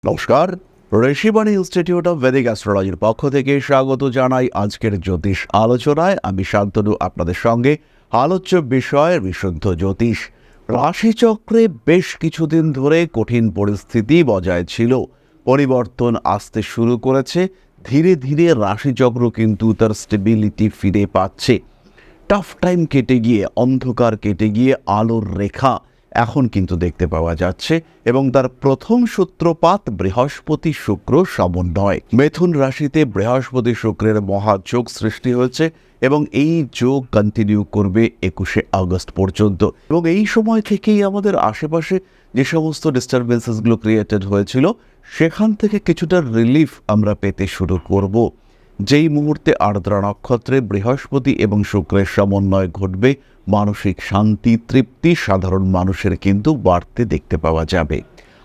নমস্কার, Rishibani institute of Vedic অ্যাস্ট্রোলজির পক্ষ থেকে স্বাগত জানাই আজকের জ্যোতিষ আলোচনায়। আমি শান্তনু আপনাদের সঙ্গে। আলোচ্য বিষয় বিশুদ্ধ জ্যোতিষ। রাশিচক্রে বেশ কিছুদিন ধরে কঠিন পরিস্থিতি বজায় ছিল, পরিবর্তন আসতে শুরু করেছে। ধীরে ধীরে রাশিচক্র কিন্তু তার স্টেবিলিটি ফিরে পাচ্ছে। টাফ টাইম কেটে গিয়ে, অন্ধকার কেটে গিয়ে আলোর রেখা এখন কিন্তু দেখতে পাওয়া যাচ্ছে এবং তার প্রথম সূত্রপাত বৃহস্পতি শুক্র সমন্বয়। মিথুন রাশিতে বৃহস্পতি শুক্রের মহাযোগ সৃষ্টি হয়েছে এবং এই যোগ কন্টিনিউ করবে 21শে আগস্ট পর্যন্ত। এবং এই সময় থেকেই আমাদের আশেপাশে যে সমস্ত ডিস্টারবেন্সেসগুলো ক্রিয়েটেড হয়েছিল সেখান থেকে কিছুটা রিলিফ আমরা পেতে শুরু করব। যেই মুহূর্তে আর্দ্রা নক্ষত্রে বৃহস্পতি এবং শুক্রের সমন্বয় ঘটবে, মানসিক শান্তি, তৃপ্তি সাধারণ মানুষের কিন্তু বাড়তে দেখতে পাওয়া যাবে।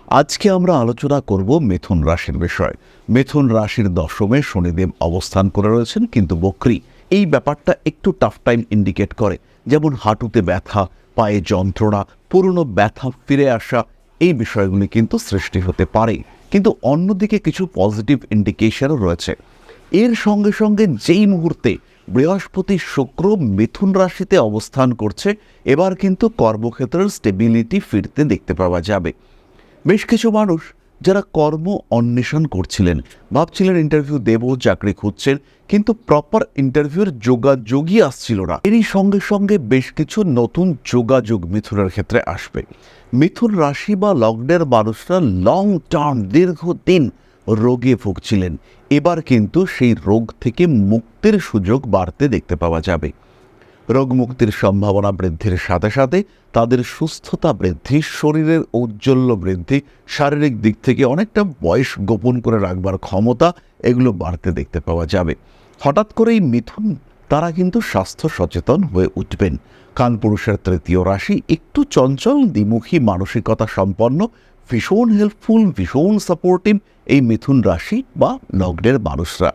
আজকে আমরা আলোচনা করব মিথুন রাশির বিষয়। মিথুন রাশির দশমে শনিদেব অবস্থান করে রয়েছেন, কিন্তু বক্রী। এই ব্যাপারটা একটু টাফ টাইম ইন্ডিকেট করে, যেমন হাঁটুতে ব্যথা, পায়ে যন্ত্রণা, পুরনো ব্যথা ফিরে আসা, এই বিষয়গুলি কিন্তু সৃষ্টি হতে পারে। কিন্তু অন্যদিকে কিছু পজিটিভ ইন্ডিকেশনও রয়েছে। এর সঙ্গে সঙ্গে যেই মুহূর্তে বৃহস্পতি শুক্র মিথুন রাশিতে অবস্থান করছে, এবার কিন্তু কর্মক্ষেত্রের স্টেবিলিটি ফিরতে দেখতে পাওয়া যাবে। বেশ কিছু মানুষ যারা কর্ম অন্বেষণ করছিলেন, ভাবছিলেন ইন্টারভিউ দেব, চাকরি খুঁজছেন, কিন্তু প্রপার ইন্টারভিউর যোগাযোগই আসছিল না। এরই সঙ্গে সঙ্গে বেশ কিছু নতুন যোগাযোগ মিথুনের ক্ষেত্রে আসবে। মিথুন রাশি বা লগ্নের মানুষরা লং টার্ম, দীর্ঘদিন রোগে ভুগছিলেন, এবার কিন্তু সেই রোগ থেকে মুক্তির সুযোগ বাড়তে দেখতে পাওয়া যাবে। রোগ মুক্তির সম্ভাবনা বৃদ্ধির সাথে সাথে তাদের সুস্থতা বৃদ্ধি, শরীরের ঔজ্জ্বল্য বৃদ্ধি, শারীরিক দিক থেকে অনেকটা বয়স গোপন করে রাখবার ক্ষমতা, এগুলো বাড়তে দেখতে পাওয়া যাবে। হঠাৎ করেই মিথুন তারা কিন্তু স্বাস্থ্য সচেতন হয়ে উঠবেন। কালপুরুষের তৃতীয় রাশি একটু চঞ্চল, দ্বিমুখী মানসিকতা সম্পন্ন, ভীষণ হেল্পফুল, ভীষণ সাপোর্টিভ এই মিথুন রাশি বা লগ্নের মানুষরা।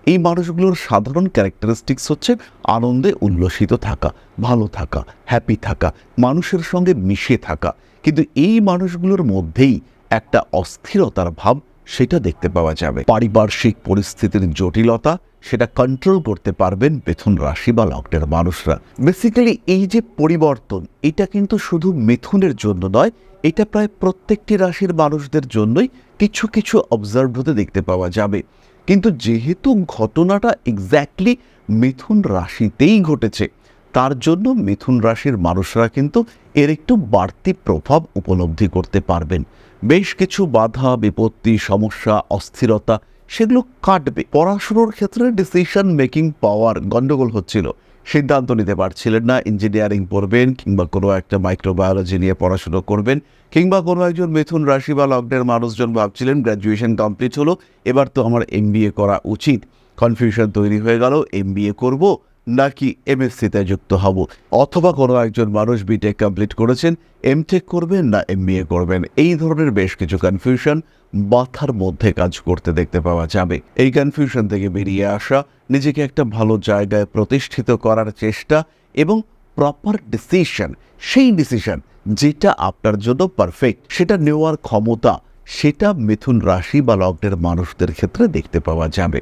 এই মানুষগুলোর সাধারণ ক্যারেক্টারিস্টিক্স হচ্ছে আনন্দে উল্লসিত থাকা, ভালো থাকা, হ্যাপি থাকা, মানুষের সঙ্গে মিশে থাকা। কিন্তু এই মানুষগুলোর মধ্যেই একটা অস্থিরতার ভাব, সেটা দেখতে পাওয়া যাবে। পারিপার্শ্বিক পরিস্থিতির জটিলতা, সেটা কন্ট্রোল করতে পারবেন মিথুন রাশি বা লগ্নের মানুষরা। বেসিক্যালি এই যে পরিবর্তন, এটা কিন্তু শুধু মিথুনের জন্য নয়, এটা প্রায় প্রত্যেকটি রাশির মানুষদের জন্যই কিছু কিছু অবজার্ভ হতে দেখতে পাওয়া যাবে। কিন্তু যেহেতু ঘটনাটা এক্স্যাক্টলি মিথুন রাশিতেই ঘটেছে, তার জন্য মিথুন রাশির মানুষরা কিন্তু এর একটু বাড়তি প্রভাব উপলব্ধি করতে পারবেন। বেশ কিছু বাধা, বিপত্তি, সমস্যা, অস্থিরতা, সেগুলো কাটবে। পড়াশুনোর ক্ষেত্রে ডিসিশন মেকিং পাওয়ার গন্ডগোল হচ্ছিল, সিদ্ধান্ত নিতে পারছিলেন না। ইঞ্জিনিয়ারিং পড়বেন কিংবা কোনো একটা মাইক্রোবায়োলজি নিয়ে পড়াশুনো করবেন, কিংবা কোনো একজন মিথুন রাশি বা লগ্নের মানুষজন ভাবছিলেন গ্র্যাজুয়েশন কমপ্লিট হলো, এবার তো আমার MBA করা উচিত। কনফিউশন তৈরি হয়ে গেল, MBA করব নাকি MSc-তে যুক্ত হব। অথবা কোনো একজন মানুষ BTech কমপ্লিট করেছেন, MTech করবেন না MBA করবেন। এই ধরনের বেশ কিছু কনফিউশন মাথার মধ্যে কাজ করতে দেখতে পাওয়া যাবে। এই কনফিউশন থেকে বেরিয়ে আসা, নিজেকে একটা ভালো জায়গায় প্রতিষ্ঠিত করার চেষ্টা এবং প্রপার ডিসিশন, সেই ডিসিশন যেটা আপনার জন্য পারফেক্ট, সেটা নেওয়ার ক্ষমতা, সেটা মিথুন রাশি বা লগ্নের মানুষদের ক্ষেত্রে দেখতে পাওয়া যাবে।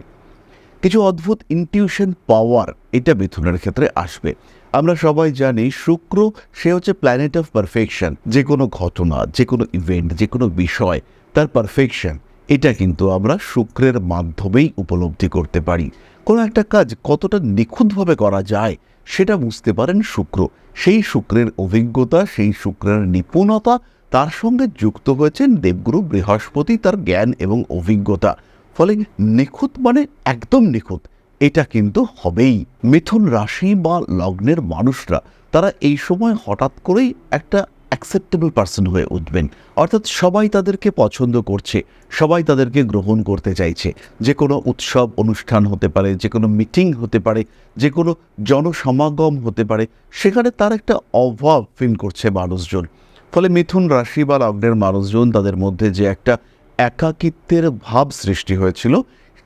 কিছু অদ্ভুত ইনটিউশন পাওয়ার, এটা মিথুনের ক্ষেত্রে আসবে। আমরা সবাই জানি শুক্র সে হচ্ছে প্ল্যানেট অফ পারফেকশন। যে কোনো ঘটনা, যে কোনো ইভেন্ট, যে কোনো বিষয়, তার পারফেকশন, এটা কিন্তু আমরা শুক্রের মাধ্যমেই উপলব্ধি করতে পারি। কোনো একটা কাজ কতটা নিখুঁতভাবে করা যায় সেটা বুঝতে পারেন শুক্র। সেই শুক্রের অভিজ্ঞতা, সেই শুক্রের নিপুণতা, তার সঙ্গে যুক্ত হয়েছেন দেবগুরু বৃহস্পতি, তার জ্ঞান এবং অভিজ্ঞতা। ফলে নিখুঁত মানে একদম নিখুঁত, এটা কিন্তু হবেই। মিথুন রাশি বা লগ্নের মানুষরা তারা এই সময় হঠাৎ করেই একটা অ্যাকসেপ্টেবল পার্সন হয়ে উঠবেন। অর্থাৎ সবাই তাদেরকে পছন্দ করছে, সবাই তাদেরকে গ্রহণ করতে চাইছে। যে কোনো উৎসব অনুষ্ঠান হতে পারে, যে কোনো মিটিং হতে পারে, যে কোনো জনসমাগম হতে পারে, সেখানে তার একটা অভাব ফিল করছে মানুষজন। ফলে মিথুন রাশি বা লগ্নের মানুষজন, তাদের মধ্যে যে একটা একাকিত্বের ভাব সৃষ্টি হয়েছিল,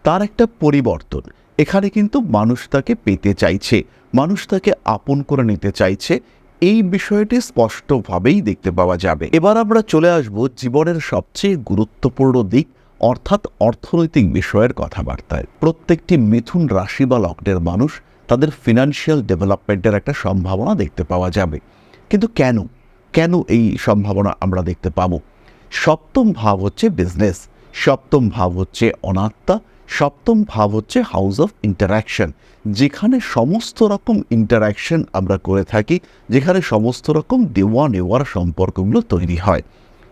তার একটা পরিবর্তন। এখানে কিন্তু মানুষ তাকে পেতে চাইছে, মানুষ তাকে আপন করে নিতে চাইছে, এই বিষয়টি স্পষ্টভাবেই দেখতে পাওয়া যাবে। এবার আমরা চলে আসব জীবনের সবচেয়ে গুরুত্বপূর্ণ দিক, অর্থাৎ অর্থনৈতিক বিষয়ের কথাবার্তায়। প্রত্যেকটি মিথুন রাশি বা লগ্নের মানুষ তাদের ফিনান্সিয়াল ডেভেলপমেন্টের একটা সম্ভাবনা দেখতে পাওয়া যাবে। কিন্তু কেন এই সম্ভাবনা আমরা দেখতে পাবো? সপ্তম ভাব হচ্ছে বিজনেস, সপ্তম ভাব হচ্ছে অনাত্মা, সপ্তম ভাব হচ্ছে হাউস অফ ইন্টারাকশন, যেখানে সমস্ত রকম ইন্টারাকশন আমরা করে থাকি, যেখানে সমস্ত রকম দেওয়া নেওয়ার সম্পর্কগুলো তৈরি হয়।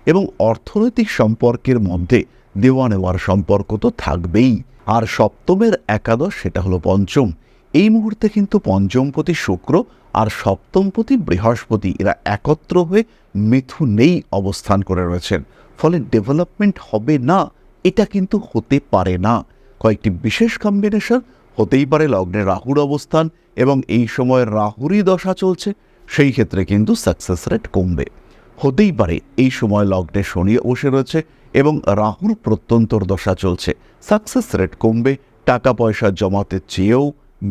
এবং অর্থনৈতিক সম্পর্কের মধ্যে দেওয়া নেওয়ার সম্পর্ক তো থাকবেই। আর সপ্তমের একাদশ সেটা হলো পঞ্চম। এই মুহূর্তে কিন্তু পঞ্চমপতি শুক্র আর সপ্তমপতি বৃহস্পতি এরা একত্র হয়ে মিথুনেই অবস্থান করে রয়েছেন। ফলে ডেভেলপমেন্ট হবে না এটা কিন্তু হতে পারে না। কয়েকটি বিশেষ কম্বিনেশন হতেই পারে। লগ্নে রাহুর অবস্থান এবং এই সময় রাহুরই দশা চলছে, সেই ক্ষেত্রে কিন্তু সাকসেস রেট কমবে। হতেই পারে এই সময় লগ্নে শনি বসে রয়েছে এবং রাহুর প্রত্যন্তর দশা চলছে, সাকসেস রেট কমবে। টাকা পয়সা জমাতে চেয়েও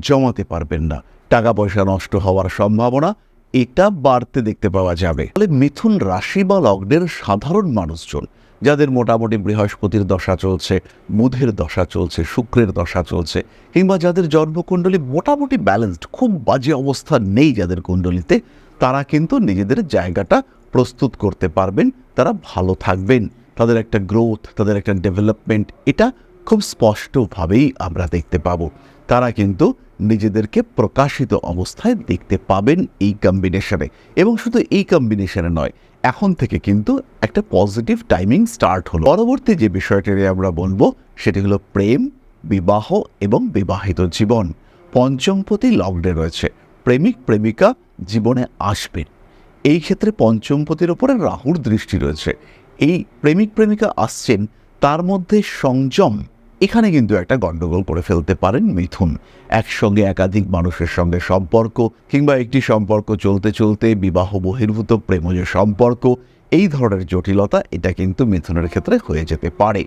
জমাতে পারবেন না, টাকা পয়সা নষ্ট হওয়ার সম্ভাবনা এটা বাড়তে দেখতে পাওয়া যাবে। ফলে মিথুন রাশি বা লগ্নের সাধারণ মানুষজন যাদের মোটামুটি বৃহস্পতির দশা চলছে, বুধের দশা চলছে, শুক্রের দশা চলছে, কিংবা যাদের জন্মকুণ্ডলী মোটামুটি ব্যালেন্সড, খুব বাজে অবস্থা নেই যাদের কুণ্ডলিতে, তারা কিন্তু নিজেদের জায়গাটা প্রস্তুত করতে পারবেন, তারা ভালো থাকবেন, তাদের একটা গ্রোথ, তাদের একটা ডেভেলপমেন্ট এটা খুব স্পষ্টভাবেই আমরা দেখতে পাবো। তারা কিন্তু নিজেদেরকে প্রকাশিত অবস্থায় দেখতে পাবেন এই কম্বিনেশনে। এবং শুধু এই কম্বিনেশনে নয়, এখন থেকে কিন্তু একটা পজিটিভ টাইমিং স্টার্ট হলো। পরবর্তী যে বিষয়টি নিয়ে আমরা বলবো সেটি হলো প্রেম, বিবাহ এবং বিবাহিত জীবন। পঞ্চমপতি লগ্নে রয়েছে, প্রেমিক প্রেমিকা জীবনে আসবেন। এই ক্ষেত্রে পঞ্চমপতির ওপরে রাহুর দৃষ্টি রয়েছে। এই প্রেমিক প্রেমিকা আসছেন, তার মধ্যে সংযম এখানে কিন্তু একটা গন্ডগোল করে ফেলতে পারেন মিথুন। একসঙ্গে একাধিক মানুষের সঙ্গে সম্পর্ক, কিংবা একটি সম্পর্ক চলতে চলতে বিবাহ বহির্ভূত প্রেমজ সম্পর্ক, এই ধরনের জটিলতা এটা কিন্তু মিথুনের ক্ষেত্রে হয়ে যেতে পারে।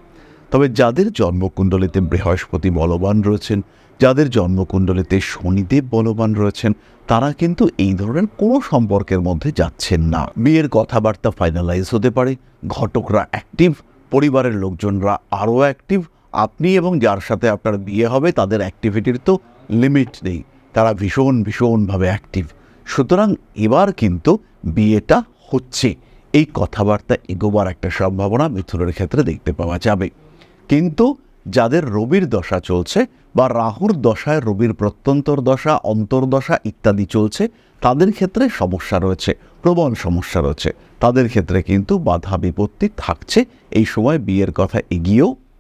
তবে যাদের জন্মকুণ্ডলিতে বৃহস্পতি বলবান রয়েছেন, যাদের জন্মকুণ্ডলিতে শনিদেব বলবান রয়েছেন, তারা কিন্তু এই ধরনের কোনো সম্পর্কের মধ্যে যাচ্ছেন না। বিয়ের কথাবার্তা ফাইনালাইজ হতে পারে, ঘটকরা অ্যাক্টিভ, পরিবারের লোকজনরা আরও অ্যাক্টিভ। আপনি এবং যার সাথে আপনার বিয়ে হবে তাদের অ্যাক্টিভিটির তো লিমিট নেই, তারা ভীষণভাবে অ্যাক্টিভ। সুতরাং এবার কিন্তু বিয়েটা হচ্ছে, এই কথাবার্তা এগোবার একটা সম্ভাবনা মিথুনের ক্ষেত্রে দেখতে পাওয়া যাবে। কিন্তু যাদের রবির দশা চলছে বা রাহুর দশায় রবির প্রত্যন্তর দশা, অন্তর্দশা ইত্যাদি চলছে, তাদের ক্ষেত্রে সমস্যা রয়েছে, প্রবল সমস্যা রয়েছে। তাদের ক্ষেত্রে কিন্তু বাধা বিপত্তি থাকছে, এই সময় বিয়ের কথা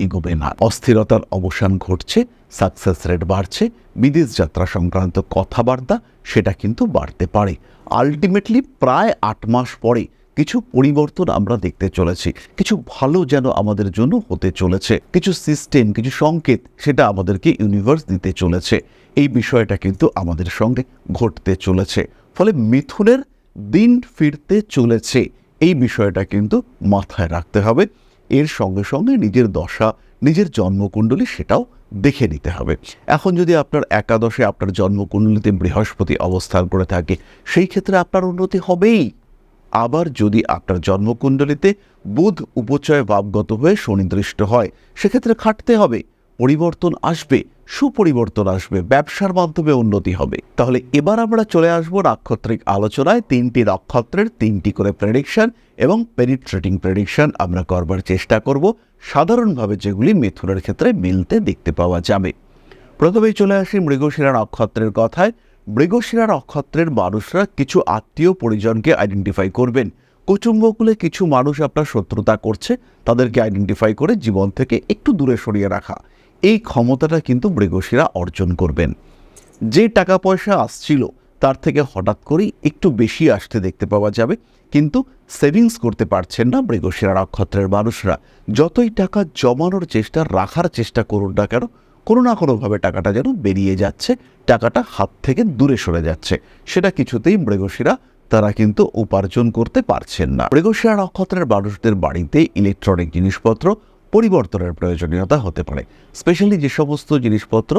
এগোবে না। অস্থিরতার অবসান ঘটছে, সাকসেস রেট বাড়ছে, বিদেশ যাত্রা সংক্রান্ত কথাবার্তা সেটা কিন্তু বাড়তে পারে। আলটিমেটলি প্রায় 8 মাস পরে কিছু পরিবর্তন আমরা দেখতে চলেছি, কিছু ভালো যেন আমাদের জন্য হতে চলেছে, কিছু সিস্টেম, কিছু সংকেত সেটা আমাদেরকে ইউনিভার্স দিতে চলেছে। এই বিষয়টা কিন্তু আমাদের সঙ্গে ঘটতে চলেছে। ফলে মিথুনের দিন ফিরতে চলেছে, এই বিষয়টা কিন্তু মাথায় রাখতে হবে। এর সঙ্গে সঙ্গে নিজের দশা, নিজের জন্মকুণ্ডলী সেটাও দেখে নিতে হবে। এখন যদি আপনার একাদশে আপনার জন্মকুণ্ডলীতে বৃহস্পতি অবস্থান করে থাকে, সেই ক্ষেত্রে আপনার উন্নতি হবেই। আবার যদি আপনার জন্মকুণ্ডলীতে বুধ উপচয় ভাবগত হয়ে শনিদৃষ্ট হয়, সেক্ষেত্রে খাটতে হবে, পরিবর্তন আসবে, সুপরিবর্তন আসবে, ব্যবসার মাধ্যমে উন্নতি হবে। তাহলে এবার আমরা চলে আসবো নাক্ষত্রিক আলোচনায়। 3টি নক্ষত্রের 3টি করে প্রেডিকশন এবং পেনিট্রেটিং প্রেডিকশন আমরা করবার চেষ্টা করব, সাধারণভাবে যেগুলি মিথুনের ক্ষেত্রে মিলতে দেখতে পাওয়া যাবে। প্রথমেই চলে আসি মৃগশিরা নক্ষত্রের কথায়। মৃগশিরা নক্ষত্রের মানুষরা কিছু আত্মীয় পরিজনকে আইডেন্টিফাই করবেন। কুটুম্বকুলে কিছু মানুষ আপনার শত্রুতা করছে, তাদেরকে আইডেন্টিফাই করে জীবন থেকে একটু দূরে সরিয়ে রাখা, এই ক্ষমতাটা কিন্তু মৃগশিরা অর্জন করবেন। যে টাকা পয়সা আসছিল তার থেকে হঠাৎ করেই একটু বেশি আসতে দেখতে পাওয়া যাবে, কিন্তু সেভিংস করতে পারছেন না মৃগশিরা নক্ষত্রের মানুষরা। যতই টাকা জমানোর চেষ্টা, রাখার চেষ্টা করুন না কেন, কোনো না কোনোভাবে টাকাটা যেন বেরিয়ে যাচ্ছে, টাকাটা হাত থেকে দূরে সরে যাচ্ছে, সেটা কিছুতেই মৃগশিরা তারা কিন্তু উপার্জন করতে পারছেন না। মৃগশিরা নক্ষত্রের মানুষদের বাড়িতে ইলেকট্রনিক জিনিসপত্র পরিবর্তনের প্রয়োজনীয়তা হতে পারে। স্পেশালি যে সমস্ত জিনিসপত্র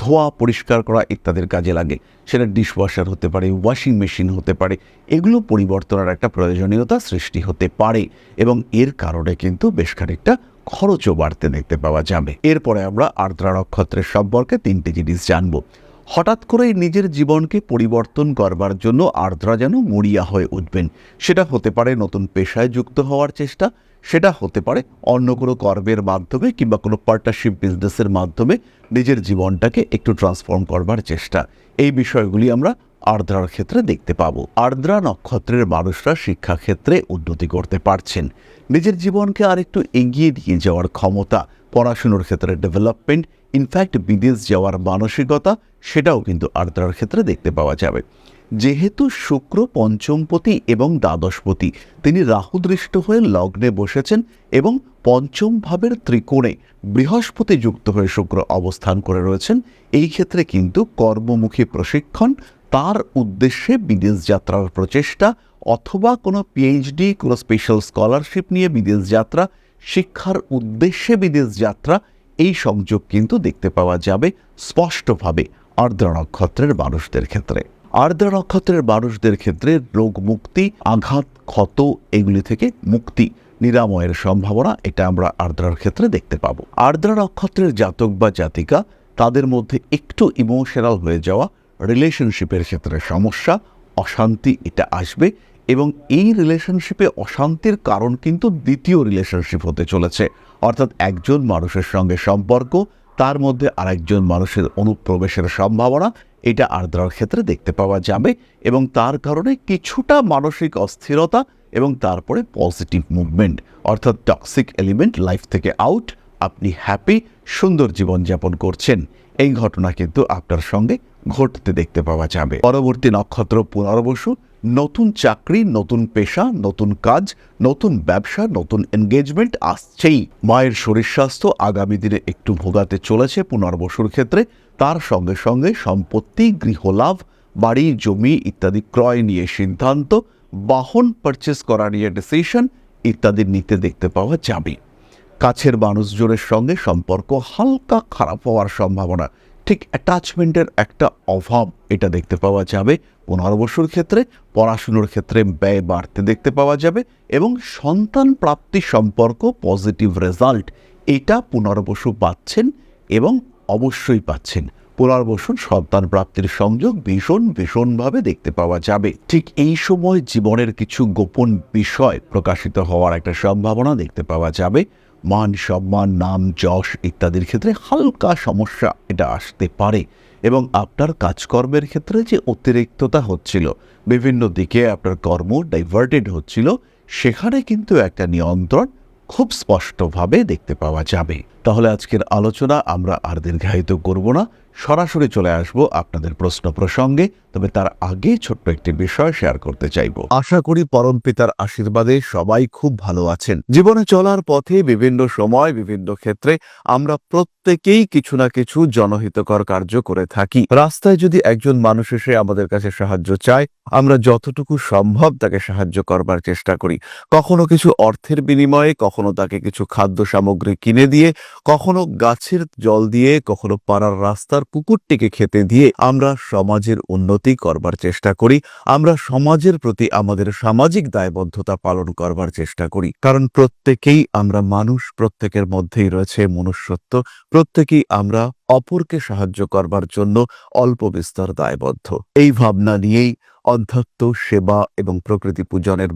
ধোয়া, পরিষ্কার করা ইত্যাদির কাজে লাগে, সেটা ডিশওয়াশার হতে পারে, ওয়াশিং মেশিন হতে পারে, এগুলো পরিবর্তনের একটা প্রয়োজনীয়তা সৃষ্টি হতে পারে এবং এর কারণে কিন্তু বেশ খানিকটা খরচও বাড়তে দেখতে পাওয়া যাবে। এরপরে আমরা আর্দ্রা নক্ষত্রের সম্পর্কে 3টি জিনিস জানব। হঠাৎ করেই নিজের জীবনকে পরিবর্তন করবার জন্য আর্দ্রা যেন মরিয়া হয়ে উঠবেন। সেটা হতে পারে নতুন পেশায় যুক্ত হওয়ার চেষ্টা, সেটা হতে পারে অন্য কোনো কর্মের মাধ্যমে কিংবা কোনো পার্টনারশিপ বিজনেসের মাধ্যমে নিজের জীবনটাকে একটু ট্রান্সফর্ম করবার চেষ্টা। এই বিষয়গুলি আমরা আর্দ্রার ক্ষেত্রে দেখতে পাবো। আর্দ্রা নক্ষত্রের মানুষরা শিক্ষাক্ষেত্রে উন্নতি করতে পারছেন, নিজের জীবনকে আরেকটু এগিয়ে নিয়ে যাওয়ার ক্ষমতা, পড়াশুনোর ক্ষেত্রে ডেভেলপমেন্ট, ইনফ্যাক্ট বিদেশ যাওয়ার মানসিকতা, সেটাও কিন্তু আর্দ্রার ক্ষেত্রে দেখতে পাওয়া যাবে। যেহেতু শুক্র পঞ্চমপতি এবং দ্বাদশপতি, তিনি রাহুদৃষ্ট হয়ে লগ্নে বসেছেন এবং পঞ্চম ভাবের ত্রিকোণে বৃহস্পতি যুক্ত হয়ে শুক্র অবস্থান করে রয়েছেন, এই ক্ষেত্রে কিন্তু কর্মমুখী প্রশিক্ষণ, তার উদ্দেশ্যে বিদেশ যাত্রার প্রচেষ্টা, অথবা কোনো পিএইচডি, কোনো স্পেশাল স্কলারশিপ নিয়ে বিদেশ যাত্রা, শিক্ষার উদ্দেশ্যে বিদেশ যাত্রা, এই সংযোগ কিন্তু দেখতে পাওয়া যাবে স্পষ্টভাবে আর্দ্রা নক্ষত্রের মানুষদের ক্ষেত্রে। আর্দ্রা নক্ষত্রের মানুষদের ক্ষেত্রে রোগ মুক্তি, আঘাত, ক্ষত, এগুলি থেকে মুক্তি, নিরাময়ের সম্ভাবনা, এটা আমরা আর্দ্রার ক্ষেত্রে দেখতে পাবো। আর্দ্রা নক্ষত্রের জাতক বা জাতিকা, তাদের মধ্যে একটু ইমোশনাল হয়ে যাওয়া, রিলেশনশিপের ক্ষেত্রে সমস্যা, অশান্তি, এটা আসবে এবং এই রিলেশনশিপে অশান্তির কারণ কিন্তু দ্বিতীয় রিলেশনশিপ হতে চলেছে। অর্থাৎ একজন মানুষের সঙ্গে সম্পর্ক, তার মধ্যে আরেকজন মানুষের অনুপ্রবেশের সম্ভাবনা, এটা আর্দ্রার ক্ষেত্রে দেখতে পাওয়া যাবে এবং তার কারণে কিছুটা মানসিক অস্থিরতা এবং তারপরে পজিটিভ মুভমেন্ট, অর্থাৎ টক্সিক এলিমেন্ট লাইফ থেকে আউট, আপনি হ্যাপি, সুন্দর জীবনযাপন করছেন, এই ঘটনা কিন্তু আপনার সঙ্গে ঘটতে দেখতে পাওয়া যাবে। পরবর্তী নক্ষত্র পুনর্বসু, নতুন চাকরি, নতুন পেশা, নতুন কাজ, নতুন ব্যবসা, নতুন এনগেজমেন্ট আসছেই। মায়ের শরীর স্বাস্থ্য আগামী দিনে একটু ভোগাতে চলেছে পুনর্বসুর ক্ষেত্রে। তার সঙ্গে সঙ্গে সম্পত্তি, গৃহলাভ, বাড়ি, জমি ইত্যাদি ক্রয় নিয়ে সিদ্ধান্ত, বাহন পারচেস করা নিয়ে ডিসিশন ইত্যাদি নিতে দেখতে পাওয়া যাবে। কাছের মানুষজনের সঙ্গে সম্পর্ক হালকা খারাপ হওয়ার সম্ভাবনা, ঠিক অ্যাটাচমেন্টের একটা অভাব, এটা দেখতে পাওয়া যাবে পুনর্বসুর ক্ষেত্রে। পড়াশুনোর ক্ষেত্রে ব্যয় বাড়তে দেখতে পাওয়া যাবে এবং সন্তান প্রাপ্তি সম্পর্ক পজিটিভ রেজাল্ট, এটা পুনর্বসু পাচ্ছেন এবং অবশ্যই পাচ্ছেন। পুনর্বসুর সন্তান প্রাপ্তির সংযোগ ভীষণভাবে দেখতে পাওয়া যাবে। ঠিক এই সময় জীবনের কিছু গোপন বিষয় প্রকাশিত হওয়ার একটা সম্ভাবনা দেখতে পাওয়া যাবে। মান সম্মান, নাম যশ ইত্যাদির ক্ষেত্রে হালকা সমস্যা এটা আসতে পারে এবং আপনার কাজকর্মের ক্ষেত্রে যে অতিরিক্ততা হচ্ছিল, বিভিন্ন দিকে আপনার কর্ম ডাইভার্টেড হচ্ছিল, সেখানে কিন্তু একটা নিয়ন্ত্রণ খুব স্পষ্টভাবে দেখতে পাওয়া যাবে। তাহলে আজকের আলোচনা আমরা আর দীর্ঘায়িত করব না, সরাসরি চলে আসব আপনাদের প্রশ্ন প্রসঙ্গে। তবে তার আগে ছোট্ট একটি বিষয় শেয়ার করতে চাইব। আশা করি পরমপিতার আশীর্বাদে সবাই খুব ভালো আছেন। জীবনে চলার পথে বিভিন্ন সময় বিভিন্ন ক্ষেত্রে আমরা প্রত্যেকেই কিছু না কিছু জনহিতকর কার্য করে থাকি। রাস্তায় যদি একজন মানুষ এসে আমাদের কাছে সাহায্য চায়, আমরা যতটুকু সম্ভব তাকে সাহায্য করবার চেষ্টা করি। কখনো কিছু অর্থের বিনিময়ে, কখনো তাকে কিছু খাদ্য সামগ্রী কিনে দিয়ে, কখনো গাছের জল দিয়ে, কখনো পাড়ার রাস্তার কুকুরটিকে খেতে দিয়ে আমরা সমাজের উন্নতি করবার চেষ্টা করি। আমরা সমাজের প্রতি আমাদের সামাজিক দায়বদ্ধতা পালন করবার চেষ্টা করি, কারণ প্রত্যেকেই আমরা মানুষ, প্রত্যেকের মধ্যেই রয়েছে মনুষ্যত্ব, প্রত্যেকেই আমরা অপরকে সাহায্য করবার জন্য অল্প বিস্তর দায়বদ্ধ। এই ভাবনা নিয়েই অধ্যাত্ম, সেবা এবং প্রকৃতি পূজনের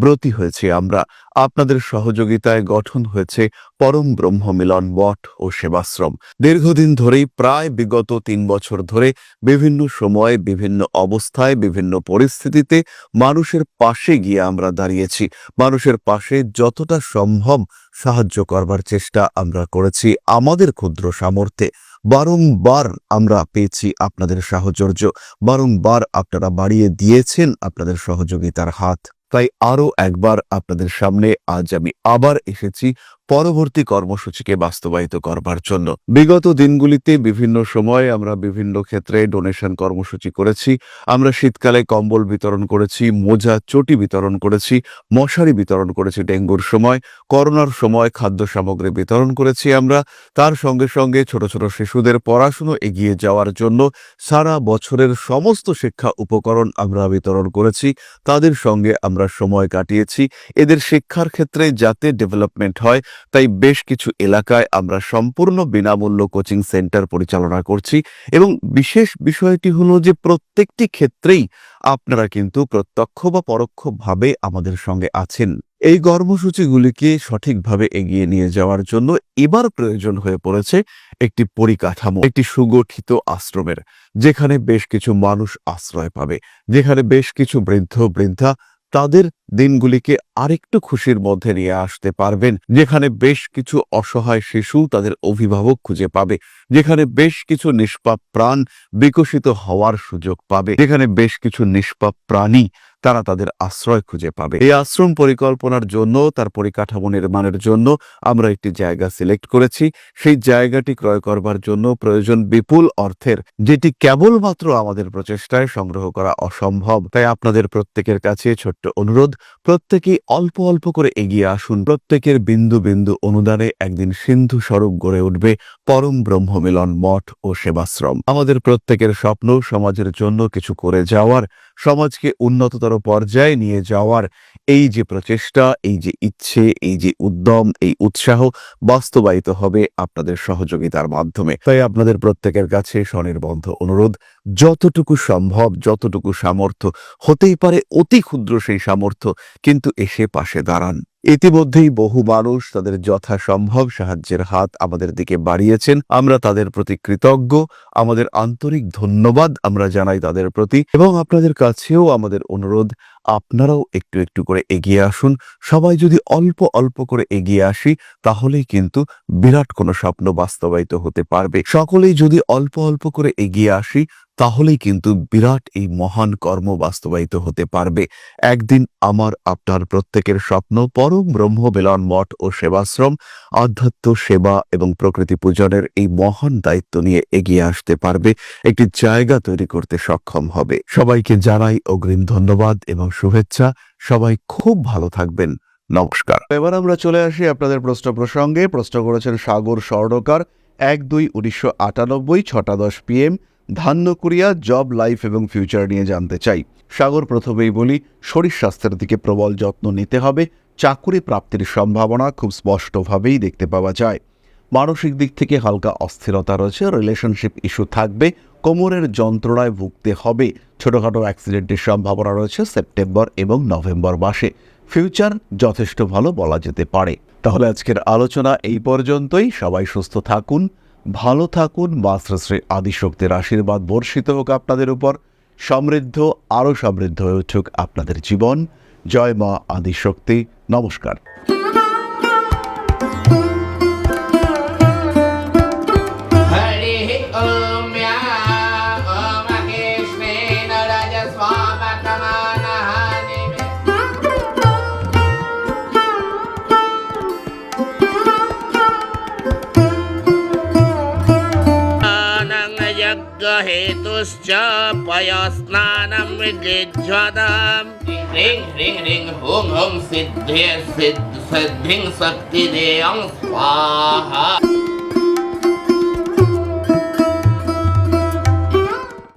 ব্রতী হয়েছে আমরা। আপনাদের সহযোগিতায় গঠন হয়েছে পরম ব্রহ্ম মিলন মঠ ও সেবাশ্রম। দীর্ঘদিন ধরেই, প্রায় বিগত 3 বছর ধরে বিভিন্ন সময়ে, বিভিন্ন অবস্থায়, বিভিন্ন পরিস্থিতিতে মানুষের পাশে গিয়ে আমরা দাঁড়িয়েছি। মানুষের পাশে যতটা সম্ভব সাহায্য করবার চেষ্টা আমরা করেছি আমাদের ক্ষুদ্র সামর্থ্যে। বারংবার আমরা পেয়েছি আপনাদের সাহচর্য, বারংবার আপনারা বাড়িয়ে দিয়েছেন আপনাদের সহযোগিতার হাত। তাই আরও একবার আপনাদের সামনে আজ আমি আবার এসেছি পরবর্তী কর্মসূচিকে বাস্তবায়িত করবার জন্য। বিগত দিনগুলিতে বিভিন্ন সময়ে আমরা বিভিন্ন ক্ষেত্রে ডোনেশন কর্মসূচি করেছি। আমরা শীতকালে কম্বল বিতরণ করেছি, মোজা, চটি বিতরণ করেছি, মশারি বিতরণ করেছি ডেঙ্গুর সময়, করোনার সময় খাদ্য সামগ্রী বিতরণ করেছি আমরা। তার সঙ্গে সঙ্গে ছোট ছোট শিশুদের পড়াশুনো এগিয়ে যাওয়ার জন্য সারা বছরের সমস্ত শিক্ষা উপকরণ আমরা বিতরণ করেছি। তাদের সঙ্গে আমরা সময় কাটিয়েছি। এদের শিক্ষার ক্ষেত্রে যাতে ডেভেলপমেন্ট হয়, তাই বেশ কিছু এলাকায় আমরা সম্পূর্ণ বিনামূল্য কোচিং সেন্টার পরিচালনা করছি এবং বিশেষ বিষয়টি হলো যে প্রত্যেকটি ক্ষেত্রেই আপনারা কিন্তু প্রত্যক্ষ বা পরোক্ষভাবে আমাদের সঙ্গে আছেন। এই কর্মসূচিগুলিকে সঠিকভাবে এগিয়ে নিয়ে যাওয়ার জন্য এবার প্রয়োজন হয়ে পড়েছে একটি পরিকাঠামো, একটি সুগঠিত আশ্রমের, যেখানে বেশ কিছু মানুষ আশ্রয় পাবে, যেখানে বেশ কিছু বৃদ্ধ বৃদ্ধা তাদের দিনগুলিকে আরেকটু খুশির মধ্যে নিয়ে আসতে পারবেন, যেখানে বেশ কিছু অসহায় শিশু তাদের অভিভাবক খুঁজে পাবে, যেখানে বেশ কিছু নিষ্পাপ প্রাণ বিকশিত হওয়ার সুযোগ পাবে, যেখানে বেশ কিছু নিষ্পাপ প্রাণী তারা তাদের আশ্রয় খুঁজে পাবে। এই আশ্রম পরিকল্পনার জন্য, তার পরিকাঠামো নির্মাণের জন্য আমরা একটি জায়গা সিলেক্ট করেছি। সেই জায়গাটি ক্রয় করবার জন্য প্রয়োজন বিপুল অর্থের, যেটি কেবলমাত্র আমাদের প্রচেষ্টায় সংগ্রহ করা অসম্ভব। তাই আপনাদের প্রত্যেকের কাছে ছোট্ট অনুরোধ, প্রত্যেকেই অল্প অল্প করে এগিয়ে আসুন। প্রত্যেকের বিন্দু বিন্দু অনুদানে একদিন সিন্ধু স্বরূপ গড়ে উঠবে পরম ব্রহ্মমিলন মঠ ও সেবাশ্রম। আমাদের প্রত্যেকের স্বপ্ন সমাজের জন্য কিছু করে যাওয়ার, সমাজকে উন্নততর পর্যায়ে নিয়ে যাওয়ার এই যে প্রচেষ্টা, এই যে ইচ্ছে, এই যে উদ্যম, এই উৎসাহ বাস্তবায়িত হবে আপনাদের সহযোগিতার মাধ্যমে। তাই আপনাদের প্রত্যেকের কাছে স্বনির্বন্ধ অনুরোধ, যতটুকু সম্ভব, যতটুকু সামর্থ্য, হতেই পারে অতি ক্ষুদ্র সেই সামর্থ্য, কিন্তু এসে পাশে দাঁড়ান। ইতিমধ্যেই বহু মানুষ তাদের যথাসম্ভব সাহায্যের হাত আমাদের দিকে বাড়িয়েছেন। আমরা তাদের প্রতি কৃতজ্ঞ, আমাদের আন্তরিক ধন্যবাদ আমরা জানাই তাদের প্রতি। এবং আপনাদের কাছেও আমাদের অনুরোধ, আপনারাও একটু একটু করে এগিয়ে আসুন। সবাই যদি অল্প অল্প করে এগিয়ে আসি, তাহলেই কিন্তু বিরাট কোনো স্বপ্ন বাস্তবায়িত হতে পারবে। সকলেই যদি অল্প অল্প করে এগিয়ে আসি, তাহলেই কিন্তু বিরাট এই মহান কর্ম বাস্তবায়িত হতে পারবে। একদিন আমার আপনার প্রত্যেকের স্বপ্ন পরম ব্রহ্ম মিলন মঠ ও সেবাশ্রম আধ্যাত্ম সেবা এবং প্রকৃতি পূজনের এই মহান দায়িত্ব নিয়ে এগিয়ে আসতে পারবে, একটি জায়গা তৈরি করতে সক্ষম হবে। সবাইকে জানাই অগ্রিম ধন্যবাদ এবং শুভেচ্ছা। সবাই খুব ভালো থাকবেন। নমস্কার। এবার আমরা চলে আসি আপনাদের প্রশ্ন প্রসঙ্গে। প্রশ্ন করেছেন সাগর স্বর্ণকার, 1/2/1998, 6:10 PM, ধান্যকুড়িয়া। জব, লাইফ এবং ফিউচার নিয়ে জানতে চাই। সাগর, প্রথমেই বলি, শরীর স্বাস্থ্যের দিকে প্রবল যত্ন নিতে হবে। চাকুরি প্রাপ্তির সম্ভাবনা খুব স্পষ্টভাবেই দেখতে পাওয়া যায়। মানসিক দিক থেকে হালকা অস্থিরতা রয়েছে, রিলেশনশিপ ইস্যু থাকবে, কোমরের যন্ত্রণায় ভুগতে হবে, ছোটখাটো অ্যাক্সিডেন্টের সম্ভাবনা রয়েছে সেপ্টেম্বর এবং নভেম্বর মাসে। ফিউচার যথেষ্ট ভালো বলা যেতে পারে। তাহলে আজকের আলোচনা এই পর্যন্তই। সবাই সুস্থ থাকুন, ভালো থাকুন। মা শ্রী শ্রী আদিশক্তির আশীর্বাদ বর্ষিত হোক আপনাদের উপর। সমৃদ্ধ, আরও সমৃদ্ধ হয়ে উঠুক আপনাদের জীবন। জয় মা আদিশক্তি। নমস্কার। हेतुश्च पयस्नानं विद्युज्वदां ह्रीं ह्रीं ह्रीं हुं हुं सिद्धिं शक्तिदेयं स्वाहा।